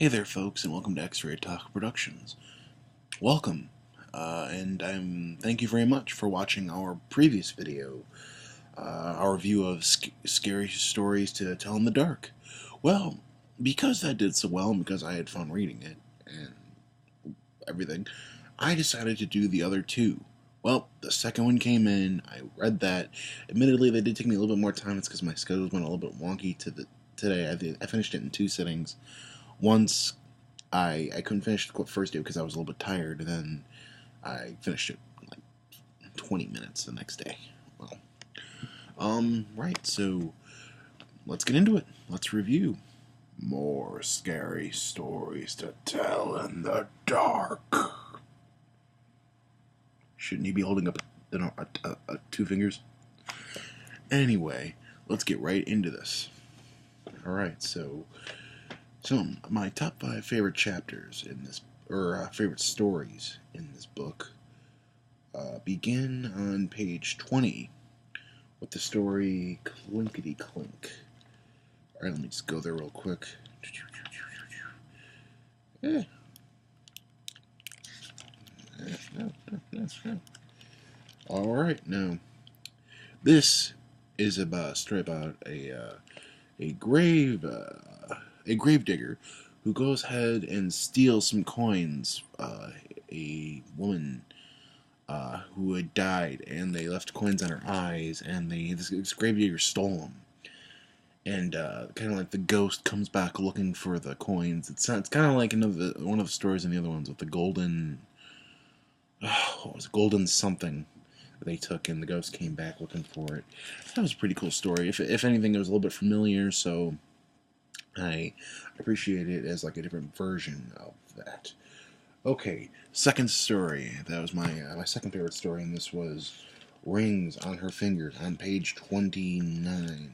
Hey there, folks, and welcome to X-Ray Talk Productions. Welcome, and thank you very much for watching our previous video, our review of scary stories to tell in the dark. Well, because that did so well, and because I had fun reading it and everything, I decided to do the other two. Well, the second one came in. I read that. Admittedly, they did take me a little bit more time. It's because my schedule went a little bit wonky today. I finished it in two sittings. Once I couldn't finish the first day because I was a little bit tired, and then I finished it in like 20 minutes the next day. Well, right, so let's get into it. Let's review more scary stories to tell in the dark. Shouldn't he be holding up two fingers? Anyway, let's get right into this. Alright, so my top 5 favorite chapters in this, or favorite stories in this book, begin on page 20 with the story Clinkety Clink. Alright, let me just go there real quick. Alright, now, this is a story about a grave digger who goes ahead and steals some coins. A woman who had died, and they left coins on her eyes, and this grave digger stole them. And kind of like the ghost comes back looking for the coins. It's kind of like one of the stories in the other ones with the golden, what was it, golden something that they took, and the ghost came back looking for it. That was a pretty cool story. If anything, it was a little bit familiar, so I appreciate it as like a different version of that. Okay, second story. That was my second favorite story, and this was Rings on Her Fingers on page 29.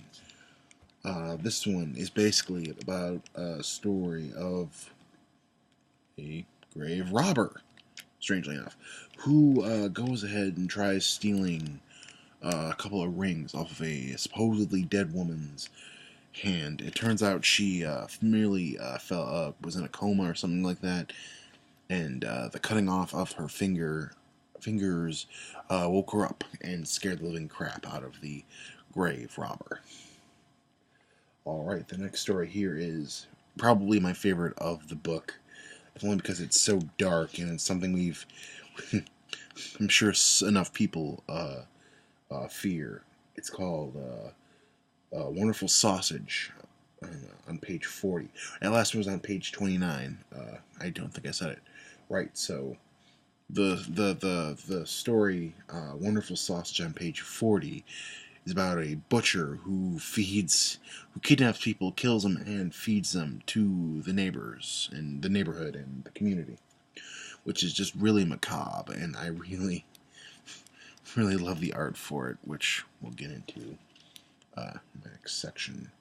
This one is basically about a story of a grave robber, strangely enough, who goes ahead and tries stealing a couple of rings off of a supposedly dead woman's hand. It turns out she merely was in a coma or something like that, and the cutting off of her fingers woke her up and scared the living crap out of the grave robber. Alright, the next story here is probably my favorite of the book, only because it's so dark and it's something I'm sure enough people fear. It's called Wonderful Sausage on page 40. That last one was on page 29. I don't think I said it right. So the story Wonderful Sausage on page 40 is about a butcher who kidnaps people, kills them, and feeds them to the neighbors and the neighborhood and the community, which is just really macabre, and I really love the art for it, which we'll get into my next section.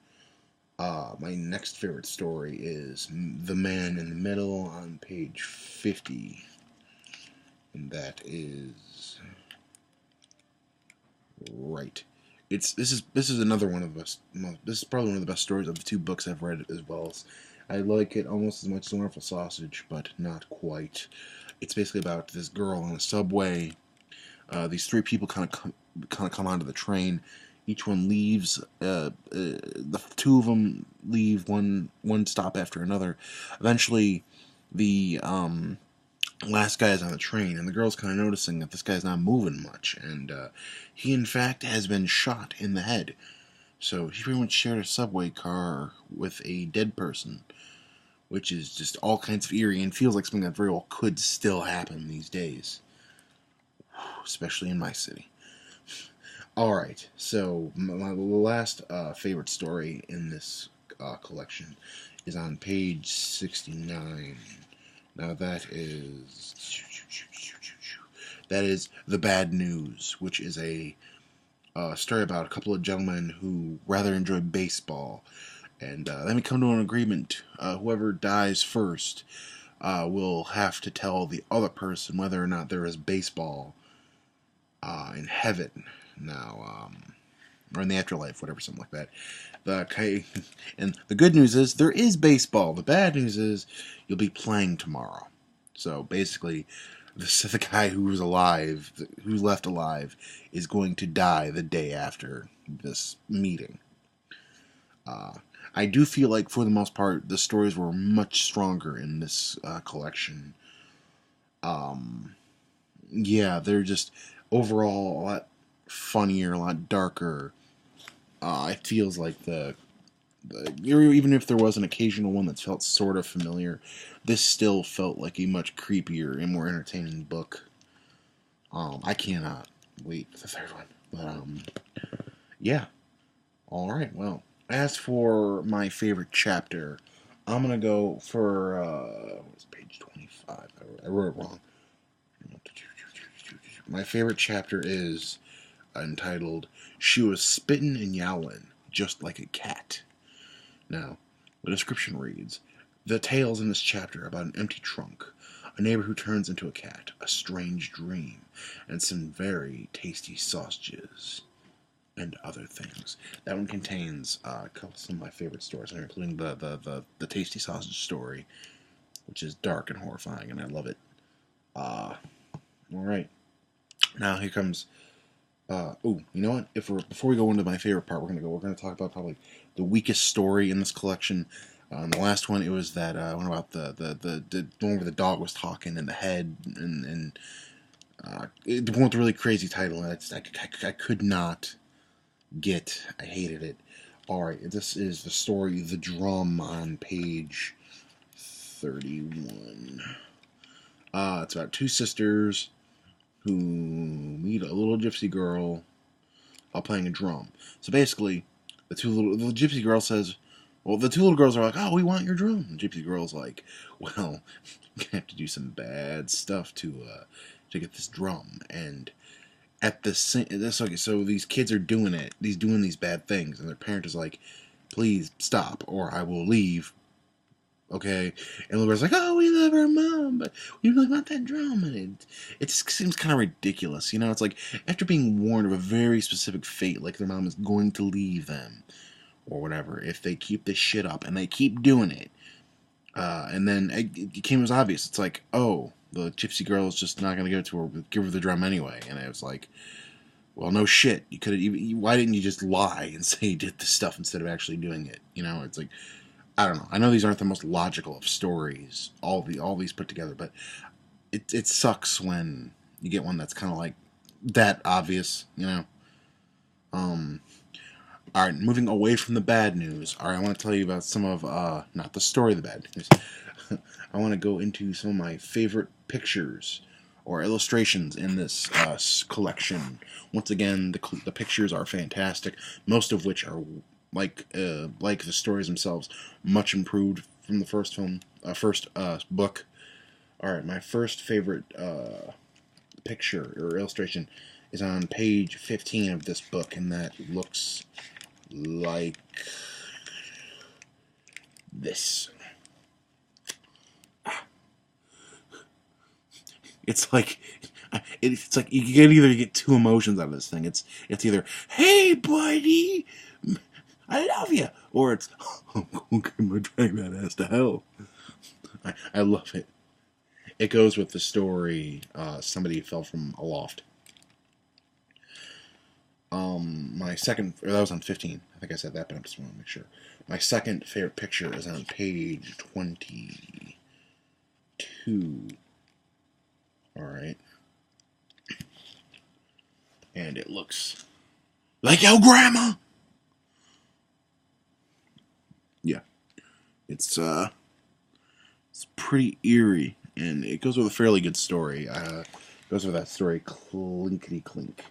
My next favorite story is The Man in the Middle on page 50, and that is right. This is another one of the best. This is probably one of the best stories of the two books I've read as well. I like it almost as much as Wonderful Sausage, but not quite. It's basically about this girl on a subway. These three people kind of come onto the train. Each one leaves. The two of them leave one stop after another. Eventually, the last guy is on the train, and the girl's kind of noticing that this guy's not moving much, and he in fact has been shot in the head. So he pretty much shared a subway car with a dead person, which is just all kinds of eerie and feels like something that very well could still happen these days, especially in my city. Alright, so my last favorite story in this collection is on page 69. Now that is The Bad News, which is a story about a couple of gentlemen who rather enjoy baseball, and then we come to an agreement. Whoever dies first will have to tell the other person whether or not there is baseball in heaven. Now, or in the afterlife, whatever, something like that. And the good news is there is baseball. The bad news is you'll be playing tomorrow. So basically, the guy who was alive, who's left alive, is going to die the day after this meeting. I do feel like, for the most part, the stories were much stronger in this collection. Yeah, they're just overall a lot funnier, a lot darker. It feels like even if there was an occasional one that felt sort of familiar, this still felt like a much creepier and more entertaining book. I cannot wait for the third one. But yeah. All right. Well, as for my favorite chapter, I'm gonna go for what's page 25? I wrote it wrong. My favorite chapter is entitled "She Was Spittin' and Yowlin' Just Like a Cat." Now, the description reads, the tales in this chapter about an empty trunk, a neighbor who turns into a cat, a strange dream, and some very tasty sausages, and other things. That one contains a couple of some of my favorite stories, including the tasty sausage story, which is dark and horrifying, and I love it. All right. Now here comes. You know what? Before we go into my favorite part, we're gonna talk about probably the weakest story in this collection. The last one, it was that one about the one where the dog was talking in the head, and the one with the really crazy title. And I could not get. I hated it. All right, this is the story, The Drum, on page 31. It's about two sisters who meet a little gypsy girl while playing a drum. So basically, the gypsy girl says, well, the two little girls are like, oh, we want your drum. The gypsy girl's like, well, you have to do some bad stuff to get this drum. And at the so these kids are doing these bad things, and their parent is like, please stop, or I will leave. Okay, and the girl's like, oh, we love our mom, but we really want that drum, and it just seems kind of ridiculous, you know. It's like, after being warned of a very specific fate, like their mom is going to leave them or whatever, if they keep this shit up, and they keep doing it, and then it became as obvious. It's like, oh, the gypsy girl is just not going to give her the drum anyway, and it was like, well, no shit. You could have. Why didn't you just lie and say you did this stuff instead of actually doing it? You know, it's like, I don't know. I know these aren't the most logical of stories, all these put together, but it sucks when you get one that's kind of like that obvious, you know. All right, moving away from the bad news. All right, I want to tell you about some of not the story of the bad news. I want to go into some of my favorite pictures or illustrations in this collection. Once again, the pictures are fantastic, most of which are like the stories themselves, much improved from the first book. All right, my first favorite picture or illustration is on page 15 of this book, and that looks like this. It's like you can either get two emotions out of this thing. It's either, hey buddy, I love you, or it's, oh, okay, I'm gonna drag that ass to hell. I love it. It goes with the story. Somebody fell from a loft. My second, or that was on 15. I think I said that, but I just want to make sure. My second favorite picture is on page 22. All right. And it looks like your grandma. Yeah. It's pretty eerie, and it goes with a fairly good story. It goes with that story, Clinkety Clink.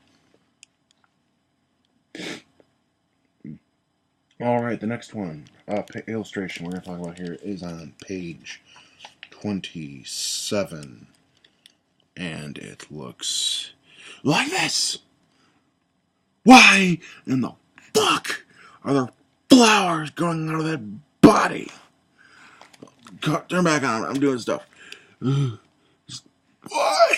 All right, the next one, illustration we're going to talk about here is on page 27, and it looks like this. Why in the fuck are there flowers growing out of that body? Turn back on. I'm doing stuff. Why?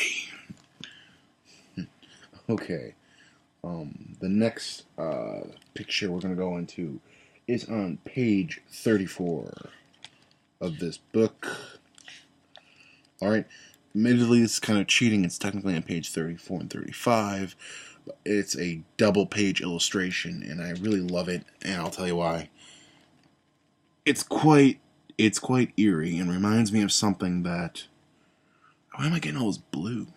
Okay. The next picture we're going to go into is on page 34 of this book. Alright, admittedly, it's kind of cheating. It's technically on page 34 and 35. But it's a double page illustration, and I really love it, and I'll tell you why. It's quite eerie and reminds me of something that. Why am I getting all this blue?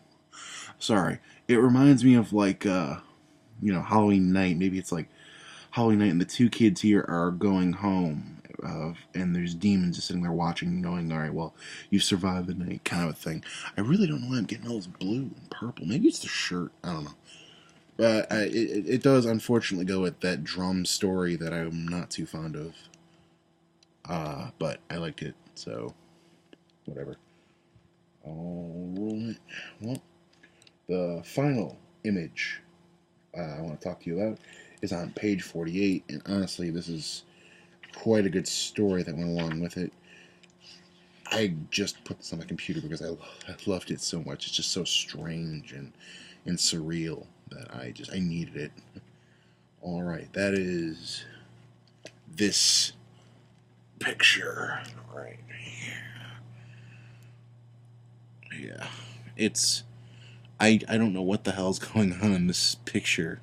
Sorry. It reminds me of like Halloween night. Maybe it's like Halloween night, and the two kids here are going home, and there's demons just sitting there watching, knowing, all right, well, you've survived the night, kind of a thing. I really don't know why I'm getting all this blue and purple. Maybe it's the shirt. I don't know. But it does unfortunately go with that drum story that I'm not too fond of. But I liked it, so whatever. Alright. Well, the final image I want to talk to you about is on page 48, and honestly, this is quite a good story that went along with it. I just put this on my computer because I loved it so much. It's just so strange and surreal that I needed it. All right, that is this picture right here. Yeah, it's I don't know what the hell's going on in this picture,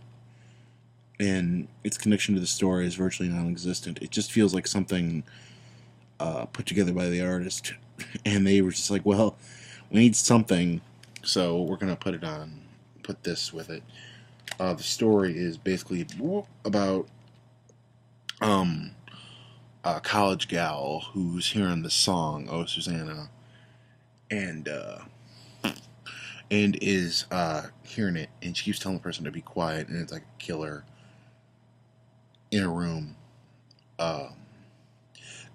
and its connection to the story is virtually non-existent. It just feels like something put together by the artist, and they were just like, well, we need something, so we're gonna put this with it. The story is basically about a college gal who's hearing the song "Oh Susanna," and is hearing it, and she keeps telling the person to be quiet, and it's like a killer in a room.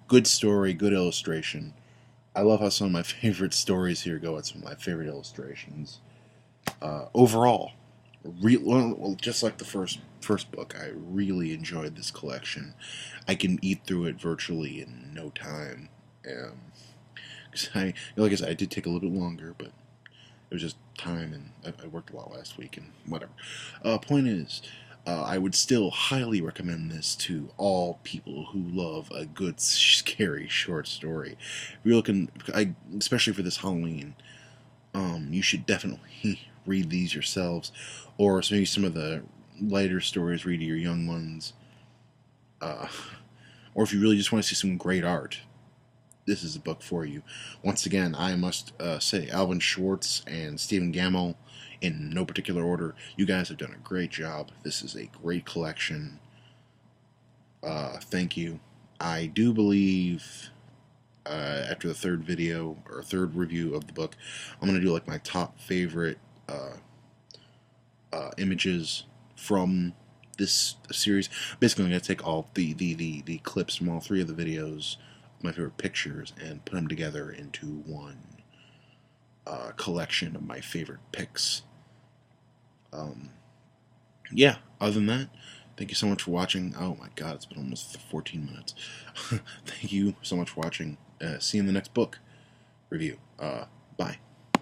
Good story, good illustration. I love how some of my favorite stories here go with some of my favorite illustrations. Overall, just like the first book, I really enjoyed this collection. I can eat through it virtually in no time. Cause like I said, I did take a little bit longer, but it was just time, and I worked a lot last week, and whatever. Point is, I would still highly recommend this to all people who love a good, scary short story. If you're looking, especially for this Halloween, you should definitely read these yourselves, or maybe some of the lighter stories read to your young ones. Or if you really just want to see some great art, this is a book for you. Once again, I must say, Alvin Schwartz and Stephen Gammell, in no particular order, you guys have done a great job. This is a great collection. Thank you. I do believe after the third video, or third review of the book, I'm going to do like my top favorite images from this series. Basically, I'm going to take all the clips from all three of the videos, my favorite pictures, and put them together into one collection of my favorite picks. Yeah, other than that, thank you so much for watching. Oh my god, it's been almost 14 minutes. Thank you so much for watching. See you in the next book review. Bye.